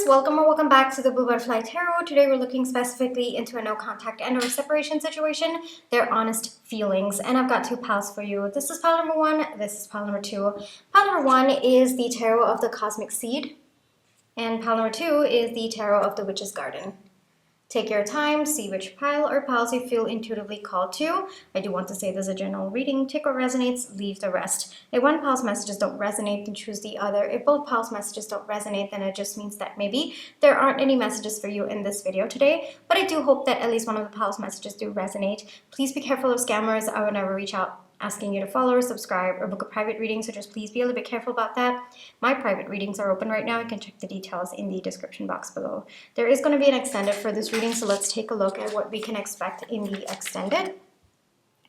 friends, welcome or welcome back to the Blue Butterfly Tarot. Today we're looking specifically into a no contact and or separation situation, their honest feelings. And I've got two piles for you. This is pile number one, this is pile number two. Pile number one is the Tarot of the Cosmic Seed, and pile number two is the Tarot of the Witch's Garden. Take your time, see which pile or piles you feel intuitively called to. I do want to say this is a general reading. Take what resonates, leave the rest. If one pile's messages don't resonate, then choose the other. If both piles' messages don't resonate, then it just means that maybe there aren't any messages for you in this video today. But I do hope that at least one of the piles' messages do resonate. Please be careful of scammers. I would never reach out asking you to follow or subscribe or book a private reading, so just please be a little bit careful about that. My private readings are open right now. You can check the details in the description box below. There is going to be an extended for this reading, so let's take a look at what we can expect in the extended.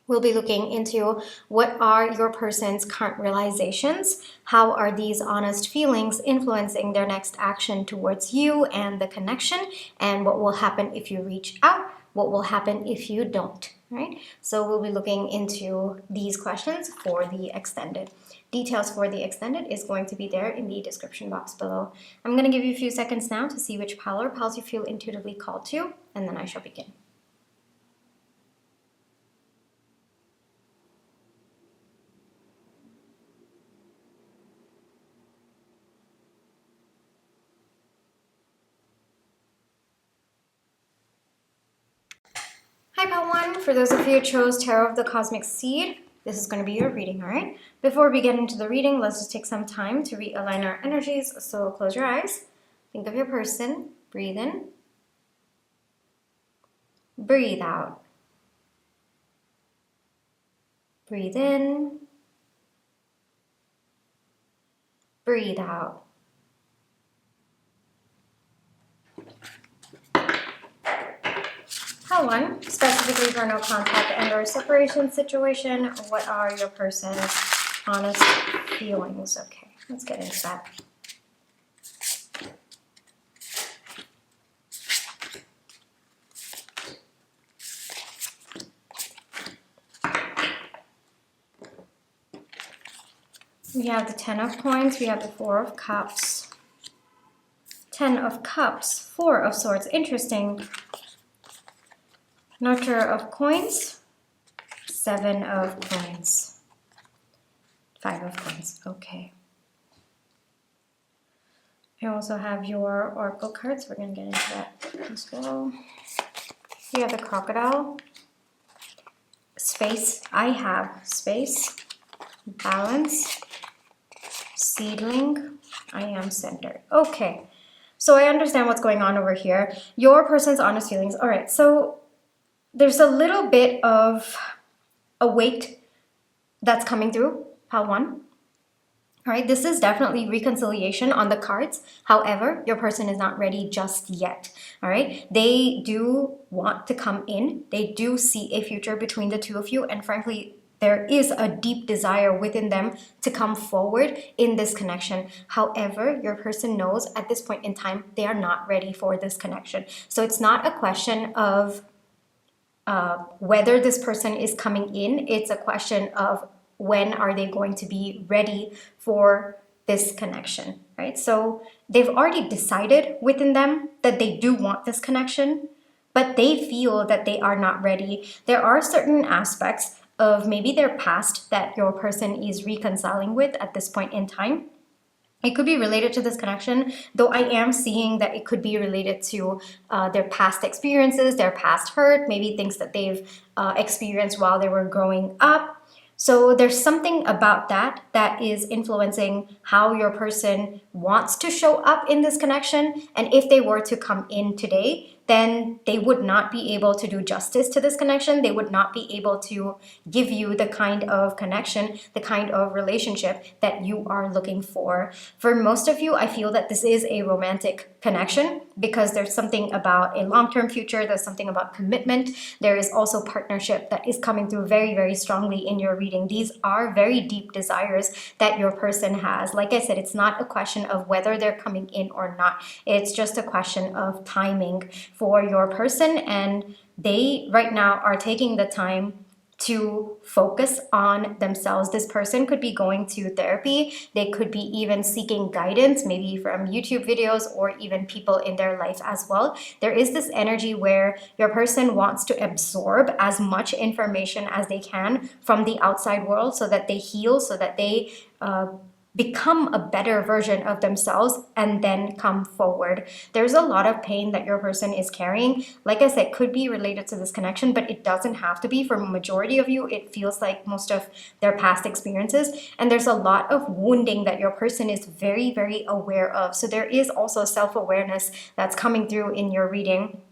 We'll be looking into what are your person's current realizations, how are these honest feelings influencing their next action towards you and the connection, and what will happen if you reach out, what will happen if you don't. Right? So we'll be looking into these questions for the extended. Details for the extended is going to be there in the description box below. I'm going to give you a few seconds now to see which pile or piles you feel intuitively called to, and then I shall begin. Hi pile one, for those of you who chose Tarot of the Cosmic Seed, this is going to be your reading, all right? Before we get into the reading, let's just take some time to realign our energies. So close your eyes, think of your person, breathe in, breathe out, breathe in, breathe out. Pile one, specifically for no contact and or separation situation, what are your person's honest feelings? Okay, let's get into that. We have the 10 of Coins, we have the 4 of Cups, 10 of Cups, 4 of Swords, interesting. Nurture of Coins, 7 of Coins, 5 of Coins, okay. I also have your Oracle cards, we're going to get into that as well. You have the Crocodile, Space, I have Space, Balance, Seedling, I am centered. Okay, so I understand what's going on over here. Your person's honest feelings. All right, so there's a little bit of a weight that's coming through, pile one. All right, this is definitely reconciliation on the cards. However, your person is not ready just yet. All right, they do want to come in. They do see a future between the two of you. And frankly, there is a deep desire within them to come forward in this connection. However, your person knows at this point in time, they are not ready for this connection. So it's not a question of whether this person is coming in, it's a question of when are they going to be ready for this connection, right? So they've already decided within them that they do want this connection, but they feel that they are not ready. There are certain aspects of maybe their past that your person is reconciling with at this point in time. It could be related to this connection, though I am seeing that it could be related to their past experiences, their past hurt, maybe things that they've experienced while they were growing up. So there's something about that that is influencing how your person wants to show up in this connection. And if they were to come in today, then they would not be able to do justice to this connection. They would not be able to give you the kind of connection, the kind of relationship that you are looking for. For most of you, I feel that this is a romantic connection because there's something about a long-term future. There's something about commitment. There is also partnership that is coming through very, very strongly in your reading. These are very deep desires that your person has. Like I said, it's not a question of whether they're coming in or not. It's just a question of timing for your person, and they right now are taking the time to focus on themselves. This person could be going to therapy. They could be even seeking guidance, maybe from YouTube videos or even people in their life as well. There is this energy where your person wants to absorb as much information as they can from the outside world so that they heal, so that they become a better version of themselves and then come forward. There's a lot of pain that your person is carrying. Like I said, could be related to this connection, but it doesn't have to be. For a majority of you, it feels like most of their past experiences. And there's a lot of wounding that your person is very, very aware of. So there is also self-awareness that's coming through in your reading.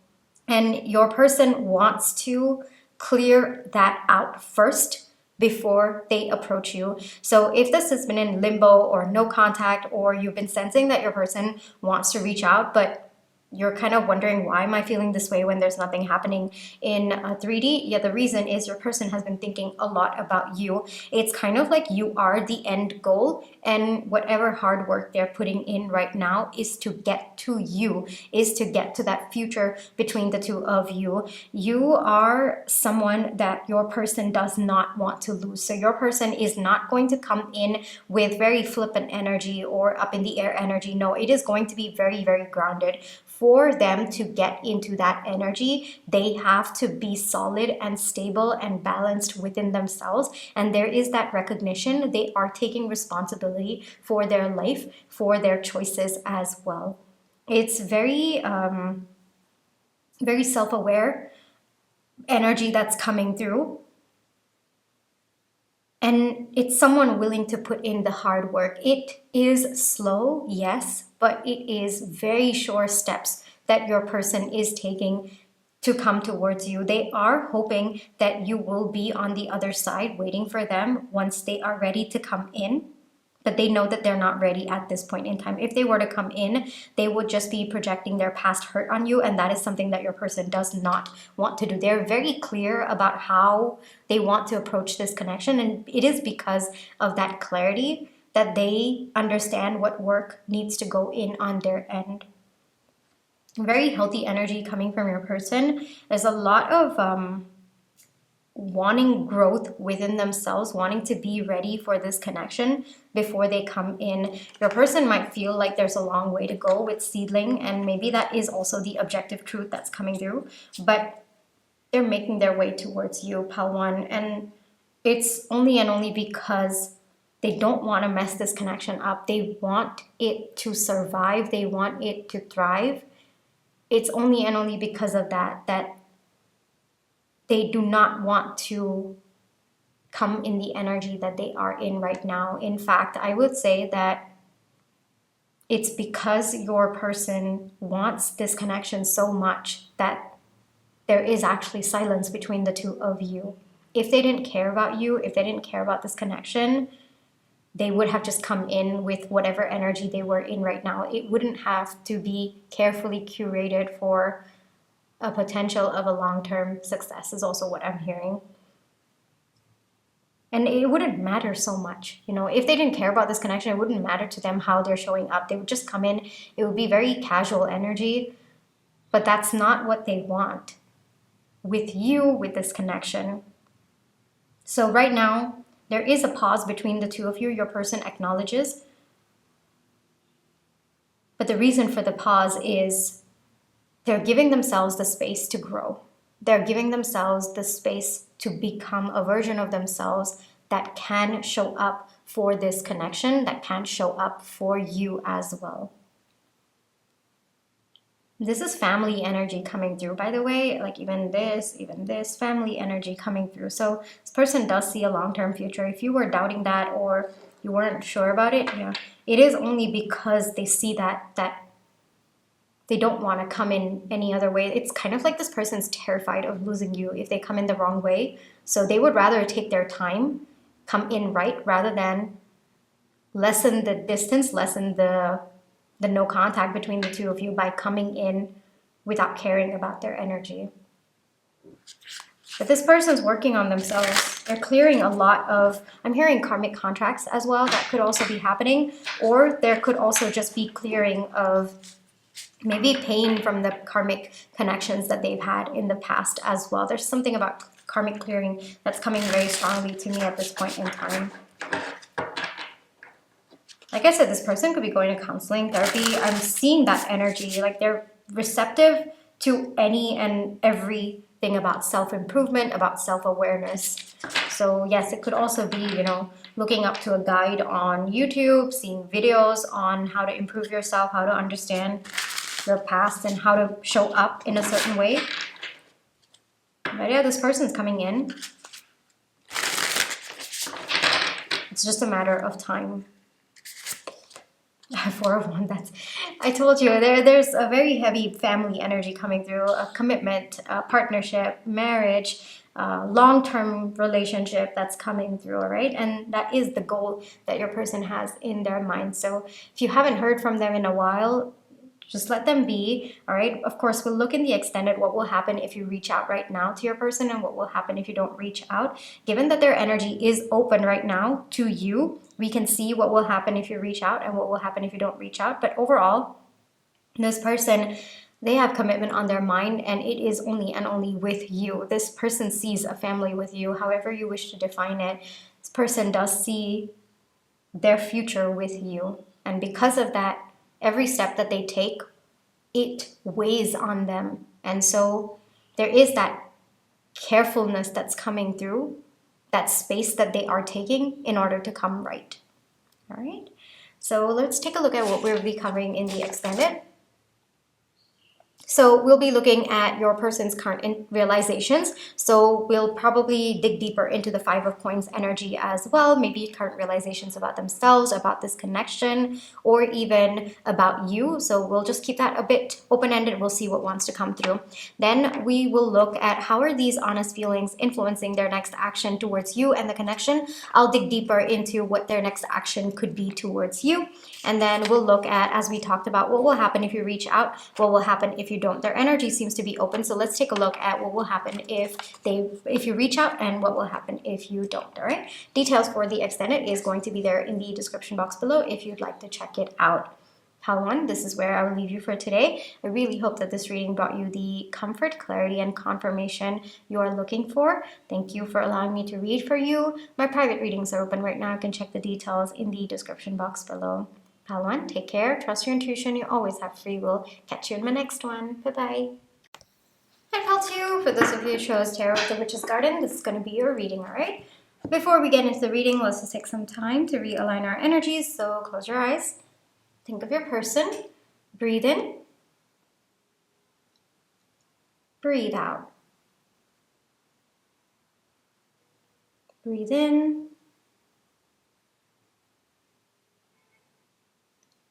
And your person wants to clear that out first before they approach you. So if this has been in limbo or no contact, or you've been sensing that your person wants to reach out, but you're kind of wondering, why am I feeling this way when there's nothing happening in 3D? Yeah, the reason is your person has been thinking a lot about you. It's kind of like you are the end goal, and whatever hard work they're putting in right now is to get to you, is to get to that future between the two of you. You are someone that your person does not want to lose. So your person is not going to come in with very flippant energy or up in the air energy. No, it is going to be very, very grounded. For them to get into that energy, they have to be solid and stable and balanced within themselves. And there is that recognition. They are taking responsibility for their life, for their choices as well. It's very, very self-aware energy that's coming through. And it's someone willing to put in the hard work. It is slow, yes, but it is very sure steps that your person is taking to come towards you. They are hoping that you will be on the other side waiting for them once they are ready to come in. But they know that they're not ready at this point in time. If they were to come in, they would just be projecting their past hurt on you, and that is something that your person does not want to do. They're very clear about how they want to approach this connection, and it is because of that clarity that they understand what work needs to go in on their end. Very healthy energy coming from your person. There's a lot of wanting growth within themselves, wanting to be ready for this connection before they come in. Your person might feel like there's a long way to go with seedling, and maybe that is also the objective truth that's coming through, but they're making their way towards you, Pal One, and it's only and only because they don't want to mess this connection up. They want it to survive. They want it to thrive. It's only and only because of that they do not want to come in the energy that they are in right now. In fact, I would say that it's because your person wants this connection so much that there is actually silence between the two of you. If they didn't care about you, if they didn't care about this connection, they would have just come in with whatever energy they were in right now. It wouldn't have to be carefully curated for a potential of a long-term success, is also what I'm hearing. And it wouldn't matter so much, you know, if they didn't care about this connection, it wouldn't matter to them how they're showing up. They would just come in, it would be very casual energy, but that's not what they want with you, with this connection. So right now, there is a pause between the two of you. Your person acknowledges, but the reason for the pause is they're giving themselves the space to grow. They're giving themselves the space to become a version of themselves that can show up for this connection, that can show up for you as well. This is family energy coming through, by the way, like even this, family energy coming through. So this person does see a long-term future. If you were doubting that or you weren't sure about it, yeah, it is only because they see that they don't want to come in any other way. It's kind of like this person's terrified of losing you if they come in the wrong way. So they would rather take their time, come in right, rather than lessen the distance, lessen the no contact between the two of you by coming in without caring about their energy. But this person's working on themselves. They're clearing a lot of, I'm hearing karmic contracts as well. That could also be happening. Or there could also just be clearing of maybe pain from the karmic connections that they've had in the past as well. There's something about karmic clearing that's coming very strongly to me at this point in time. Like I said, this person could be going to counseling, therapy. I'm seeing that energy. Like they're receptive to any and everything about self-improvement, about self-awareness. So yes, it could also be, you know, looking up to a guide on YouTube, seeing videos on how to improve yourself, how to understand your past and how to show up in a certain way. But yeah, this person's coming in. It's just a matter of time. 4 of Wands, that's, I told you, there's a very heavy family energy coming through, a commitment, a partnership, marriage, long-term relationship that's coming through, all right? And that is the goal that your person has in their mind. So if you haven't heard from them in a while, just let them be, all right? Of course, we'll look in the extended what will happen if you reach out right now to your person and what will happen if you don't reach out. Given that their energy is open right now to you, we can see what will happen if you reach out and what will happen if you don't reach out. But overall, this person, they have commitment on their mind and it is only and only with you. This person sees a family with you, however you wish to define it. This person does see their future with you. And because of that, every step that they take, it weighs on them. And so there is that carefulness that's coming through, that space that they are taking in order to come right. All right. So let's take a look at what we'll be covering in the extended. So we'll be looking at your person's current realizations. So we'll probably dig deeper into the 5 of Coins energy as well. Maybe current realizations about themselves, about this connection, or even about you. So we'll just keep that a bit open-ended. We'll see what wants to come through. Then we will look at how are these honest feelings influencing their next action towards you and the connection. I'll dig deeper into what their next action could be towards you. And then we'll look at, as we talked about, what will happen if you reach out, what will happen if you don't. Their energy seems to be open, so let's take a look at what will happen if you reach out and what will happen if you don't. All right, details for the extended is going to be there in the description box below if you'd like to check it out. Pile 1, this is where I will leave you for today. I really hope that this reading brought you the comfort, clarity, and confirmation you are looking for. Thank you for allowing me to read for you. My private readings are open right now. You can check the details in the description box below. Pile 1, take care, trust your intuition, you always have free will. Catch you in my next one. Bye-bye. And Pile 2, for those of you who chose Tarot of the Witch's Garden, this is going to be your reading, alright? Before we get into the reading, let's just take some time to realign our energies, so close your eyes. Think of your person. Breathe in. Breathe out. Breathe in.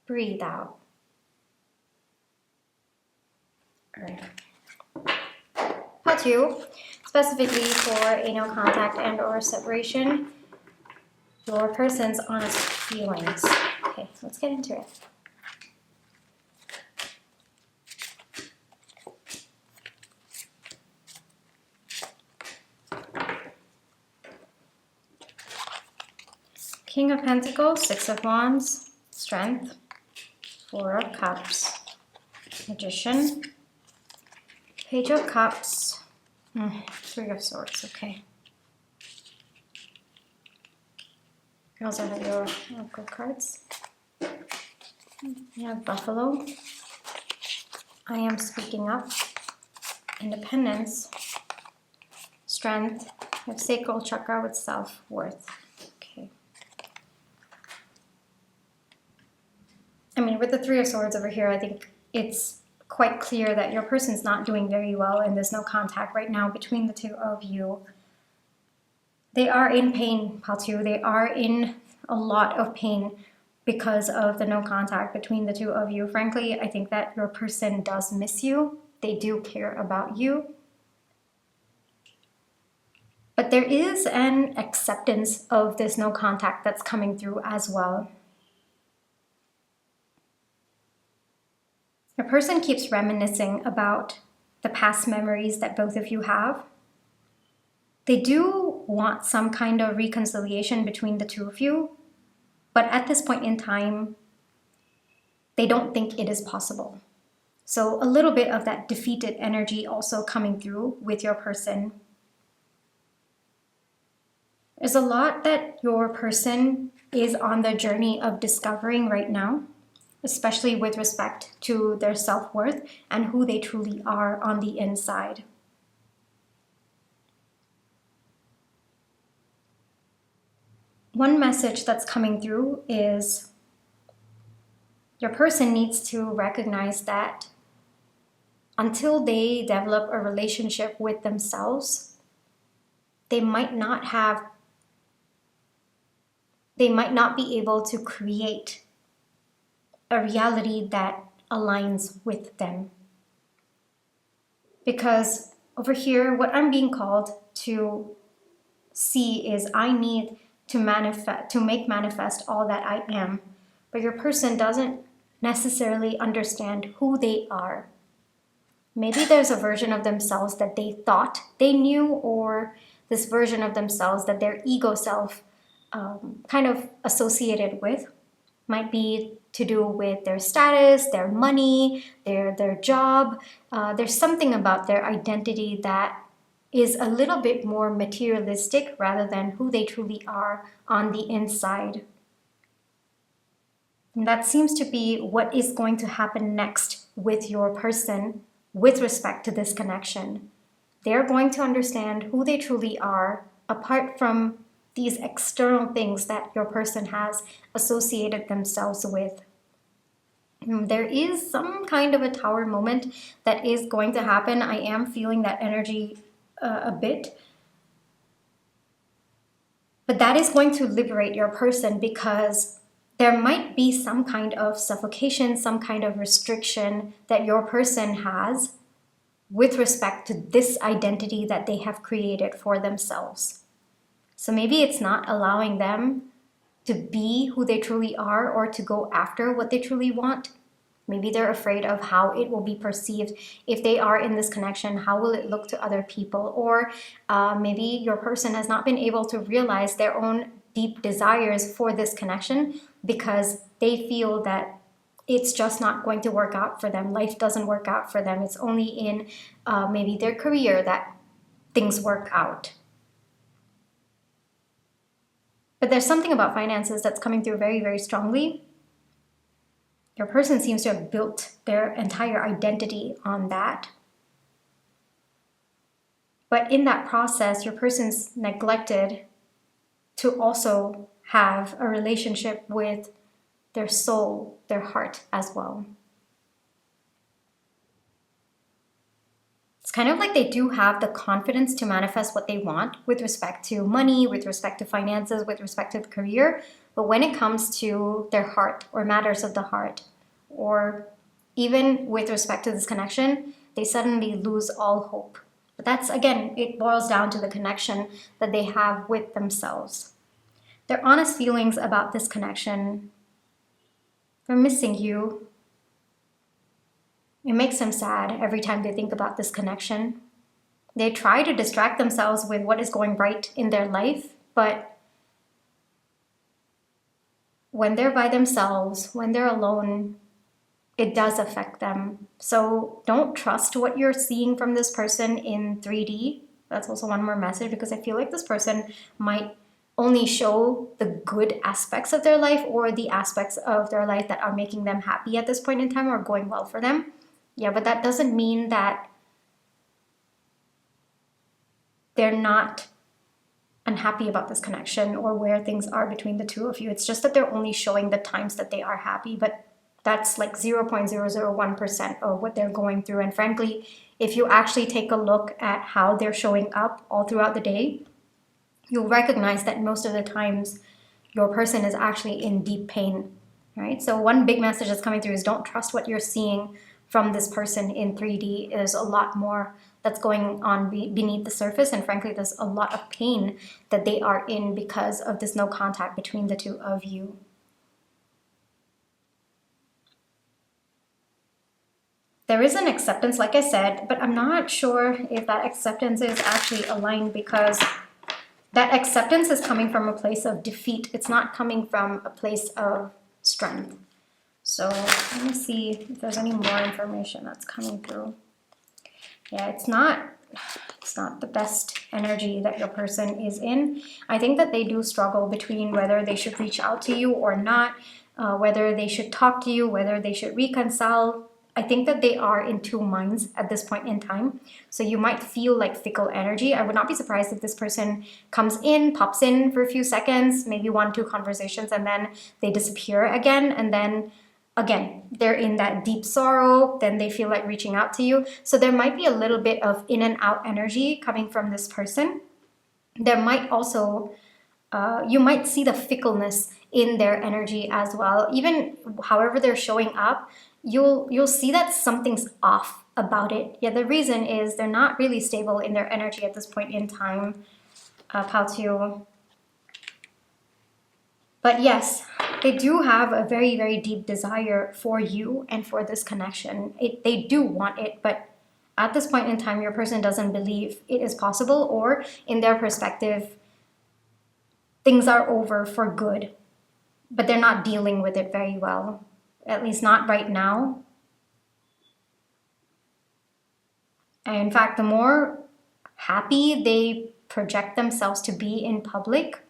Breathe out. All right. Part 2, specifically for a no contact and or separation, your person's honest feelings. Okay, let's get into it. King of Pentacles, 6 of Wands, Strength, 4 of Cups, Magician, Page of Cups, 3 of Swords, okay. Girls, I have your good cards. You have Buffalo, I am speaking up, Independence, Strength, you have Sacral Chakra with Self-Worth. Okay. I mean, with the 3 of Swords over here, I think it's quite clear that your person's not doing very well and there's no contact right now between the 2 of you. They are in pain, Pile 2. They are in a lot of pain because of the no contact between the 2 of you. Frankly, I think that your person does miss you. They do care about you. But there is an acceptance of this no contact that's coming through as well. Your person keeps reminiscing about the past memories that both of you have. They do want some kind of reconciliation between the 2 of you, but at this point in time, they don't think it is possible. So a little bit of that defeated energy also coming through with your person. There's a lot that your person is on the journey of discovering right now, especially with respect to their self-worth and who they truly are on the inside. One message that's coming through is your person needs to recognize that until they develop a relationship with themselves, they might not be able to create a reality that aligns with them. Because over here, what I'm being called to see is I need to make manifest all that I am. But your person doesn't necessarily understand who they are. Maybe there's a version of themselves that they thought they knew, or this version of themselves that their ego self kind of associated with. Might be to do with their status, their money, their job. There's something about their identity that is a little bit more materialistic rather than who they truly are on the inside. And that seems to be what is going to happen next with your person with respect to this connection. They're going to understand who they truly are apart from these external things that your person has associated themselves with. There is some kind of a tower moment that is going to happen. I am feeling that energy a bit. But that is going to liberate your person because there might be some kind of suffocation, some kind of restriction that your person has with respect to this identity that they have created for themselves. So maybe it's not allowing them to be who they truly are or to go after what they truly want. Maybe they're afraid of how it will be perceived if they are in this connection. How will it look to other people? Or maybe your person has not been able to realize their own deep desires for this connection because they feel that it's just not going to work out for them. Life doesn't work out for them. It's only in maybe their career that things work out. But there's something about finances that's coming through very, very strongly. Your person seems to have built their entire identity on that. But in that process, your person's neglected to also have a relationship with their soul, their heart as well. It's kind of like they do have the confidence to manifest what they want with respect to money, with respect to finances, with respect to the career. But when it comes to their heart or matters of the heart, or even with respect to this connection, they suddenly lose all hope. But that's, again, it boils down to the connection that they have with themselves. Their honest feelings about this connection, they're missing you. It makes them sad every time they think about this connection. They try to distract themselves with what is going right in their life, but when they're by themselves, when they're alone, it does affect them. So don't trust what you're seeing from this person in 3D. That's also one more message, because I feel like this person might only show the good aspects of their life or the aspects of their life that are making them happy at this point in time or going well for them. Yeah, but that doesn't mean that they're not unhappy about this connection or where things are between the two of you. It's just that they're only showing the times that they are happy, but that's like 0.001% of what they're going through. And frankly, if you actually take a look at how they're showing up all throughout the day, you'll recognize that most of the times your person is actually in deep pain, right? So one big message that's coming through is don't trust what you're seeing from this person in 3D. There's a lot more that's going on beneath the surface, and frankly, there's a lot of pain that they are in because of this no contact between the two of you. There is an acceptance, like I said, but I'm not sure if that acceptance is actually aligned, because that acceptance is coming from a place of defeat. It's not coming from a place of strength. So let me see if there's any more information that's coming through. Yeah, it's not the best energy that your person is in. I think that they do struggle between whether they should reach out to you or not, whether they should talk to you, whether they should reconcile. I think that they are in two minds at this point in time. So you might feel like fickle energy. I would not be surprised if this person comes in, pops in for a few seconds, maybe 1-2 conversations, and then they disappear again. And then again, they're in that deep sorrow, then they feel like reaching out to you. So there might be a little bit of in and out energy coming from this person. There might also, you might see the fickleness in their energy as well. Even however they're showing up, you'll see that something's off about it. Yeah, the reason is they're not really stable in their energy at this point in time, Paltio. But yes, they do have a very, very deep desire for you and for this connection. They do want it, but at this point in time, your person doesn't believe it is possible, or in their perspective, things are over for good, but they're not dealing with it very well, at least not right now. And in fact, the more happy they project themselves to be in public,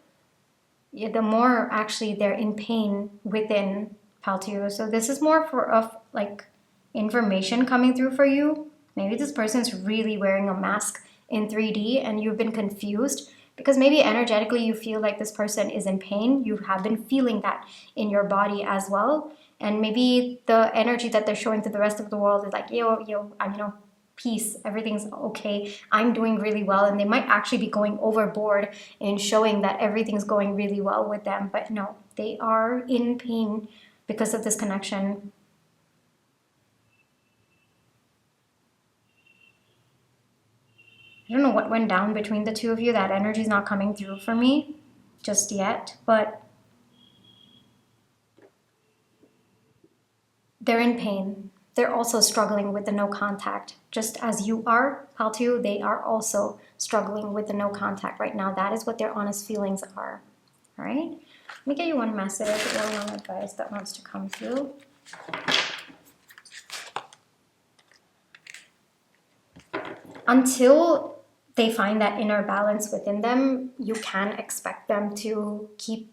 the more actually they're in pain within, Paltio. So this is more of like information coming through for you. Maybe this person's really wearing a mask in 3D and you've been confused because maybe energetically you feel like this person is in pain. You have been feeling that in your body as well. And maybe the energy that they're showing to the rest of the world is like, yo, I'm, peace, everything's okay, I'm doing really well. And they might actually be going overboard in showing that everything's going really well with them. But no, they are in pain because of this connection. I don't know what went down between the two of you. That energy is not coming through for me just yet, but they're in pain. They're also struggling with the no contact. Just as you are, Paltio, they are also struggling with the no contact right now. That is what their honest feelings are. All right? Let me get you one message or one advice that wants to come through. Until they find that inner balance within them, you can expect them to keep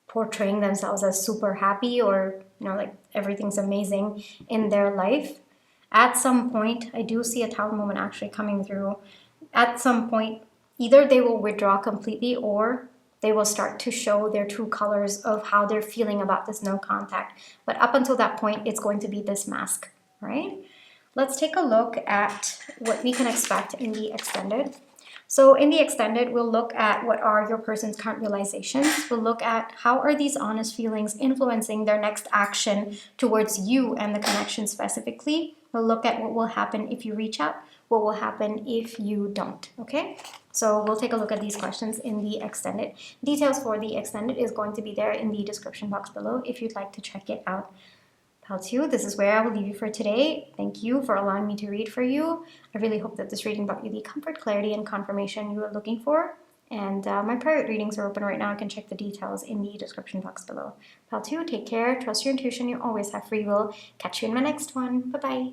portraying themselves as super happy or, like everything's amazing in their life. At some point, I do see a Tower moment actually coming through. At some point, either they will withdraw completely or they will start to show their true colors of how they're feeling about this no contact. But up until that point, it's going to be this mask, right? Let's take a look at what we can expect in the extended. So in the extended, we'll look at what are your person's current realizations. We'll look at how are these honest feelings influencing their next action towards you and the connection specifically. We'll look at what will happen if you reach out, what will happen if you don't, okay? So we'll take a look at these questions in the extended. Details for the extended is going to be there in the description box below if you'd like to check it out. Paltio, this is where I will leave you for today. Thank you for allowing me to read for you. I really hope that this reading brought you the comfort, clarity, and confirmation you were looking for. And my private readings are open right now. You can check the details in the description box below. Paltio, take care. Trust your intuition. You always have free will. Catch you in my next one. Bye-bye.